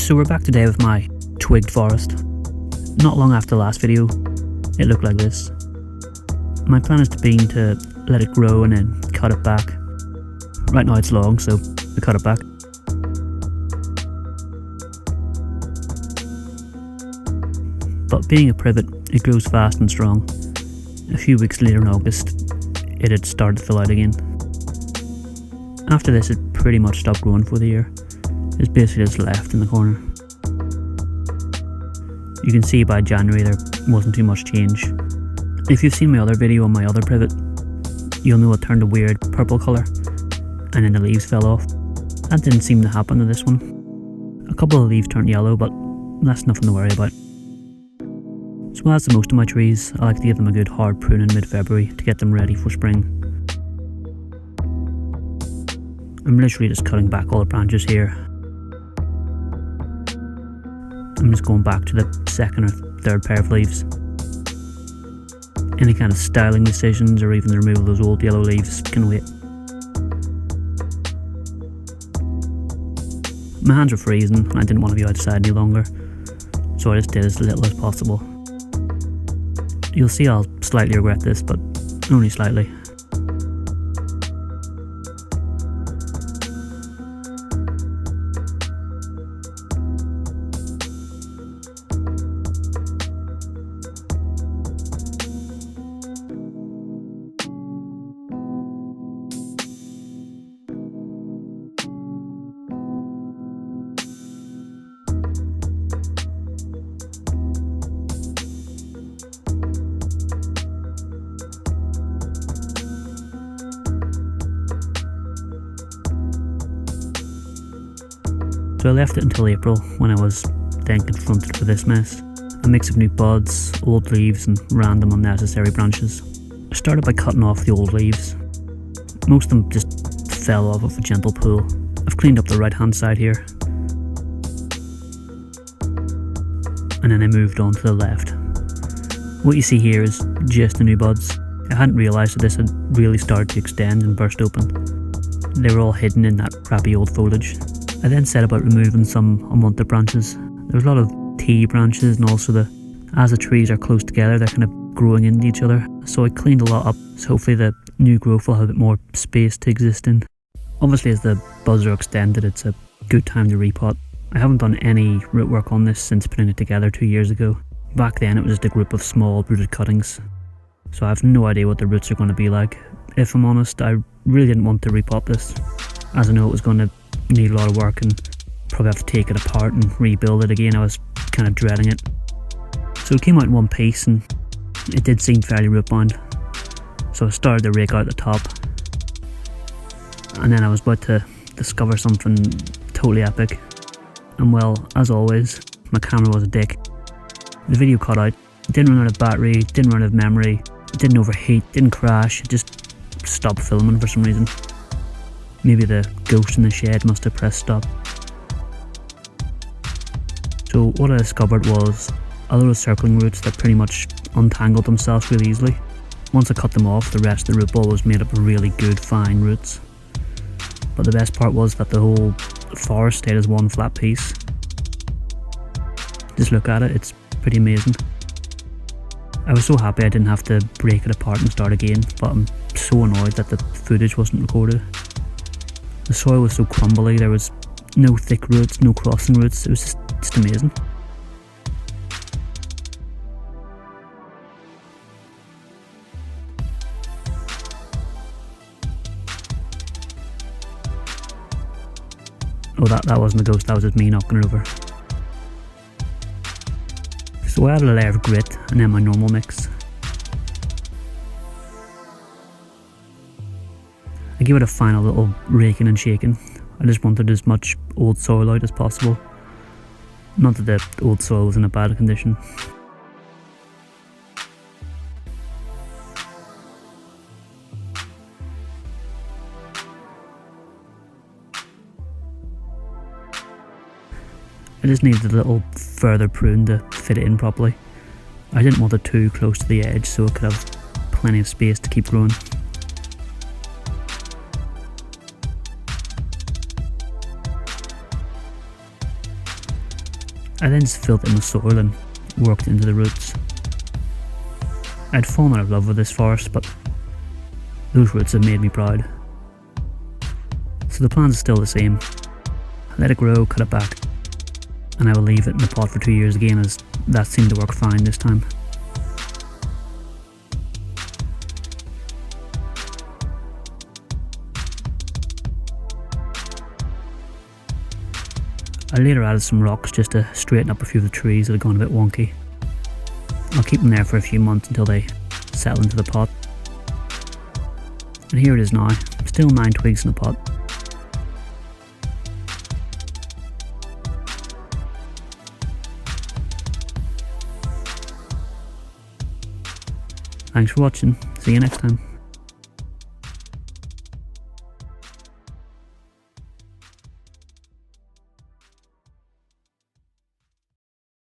So we're back today with my twigged forest. Not long after the last video, it looked like this. My plan has been to let it grow and then cut it back. Right now it's long, so we cut it back. But being a privet, it grows fast and strong. A few weeks later in August, it had started to fill out again. After this, it pretty much stopped growing for the year. It's basically just left in the corner. You can see by January there wasn't too much change. If you've seen my other video on my other privet, you'll know it turned a weird purple colour and then the leaves fell off. That didn't seem to happen to this one. A couple of leaves turned yellow, but that's nothing to worry about. So as to most of my trees, I like to give them a good hard prune in mid-February to get them ready for spring. I'm literally just cutting back all the branches here. I'm just going back to the second or third pair of leaves. Any kind of styling decisions or even the removal of those old yellow leaves can wait. My hands were freezing and I didn't want to be outside any longer, so I just did as little as possible. You'll see I'll slightly regret this, but only slightly. So I left it until April, when I was then confronted with this mess. A mix of new buds, old leaves and random unnecessary branches. I started by cutting off the old leaves. Most of them just fell off with a gentle pull. I've cleaned up the right hand side here. And then I moved on to the left. What you see here is just the new buds. I hadn't realised that this had really started to extend and burst open. They were all hidden in that crappy old foliage. I then set about removing some unwanted branches. There was a lot of T branches, and also as the trees are close together, they're kind of growing into each other. So I cleaned a lot up, so hopefully the new growth will have a bit more space to exist in. Obviously as the buds are extended, it's a good time to repot. I haven't done any root work on this since putting it together 2 years ago. Back then it was just a group of small rooted cuttings. So I have no idea what the roots are going to be like. If I'm honest, I really didn't want to repot this, as I know it was going to need a lot of work and probably have to take it apart and rebuild it again. I was kind of dreading it. So it came out in one piece and it did seem fairly root bound. So I started to rake out the top, and then I was about to discover something totally epic. And well, as always, my camera was a dick. The video cut out, it didn't run out of battery, didn't run out of memory, it didn't overheat, didn't crash, it just stopped filming for some reason. Maybe the ghost in the shed must have pressed stop. So what I discovered was a load of circling roots that pretty much untangled themselves really easily. Once I cut them off, the rest of the root ball was made up of really good fine roots. But the best part was that the whole forest stayed as one flat piece. Just look at it, it's pretty amazing. I was so happy I didn't have to break it apart and start again, but I'm so annoyed that the footage wasn't recorded. The soil was so crumbly, there was no thick roots, no crossing roots, it was just amazing. Oh, that wasn't a ghost, that was just me knocking it over. So I added a layer of grit and then my normal mix. I gave it a final little raking and shaking. I just wanted as much old soil out as possible. Not that the old soil was in a bad condition. I just needed a little further prune to fit it in properly. I didn't want it too close to the edge so it could have plenty of space to keep growing. I then just filled it in with soil and worked into the roots. I'd fallen out of love with this forest, but those roots have made me proud. So the plan is still the same. Let it grow, cut it back, and I will leave it in the pot for 2 years again, as that seemed to work fine this time. I later added some rocks just to straighten up a few of the trees that had gone a bit wonky. I'll keep them there for a few months until they settle into the pot. And here it is now, still 9 twigs in the pot. Thanks for watching, see you next time.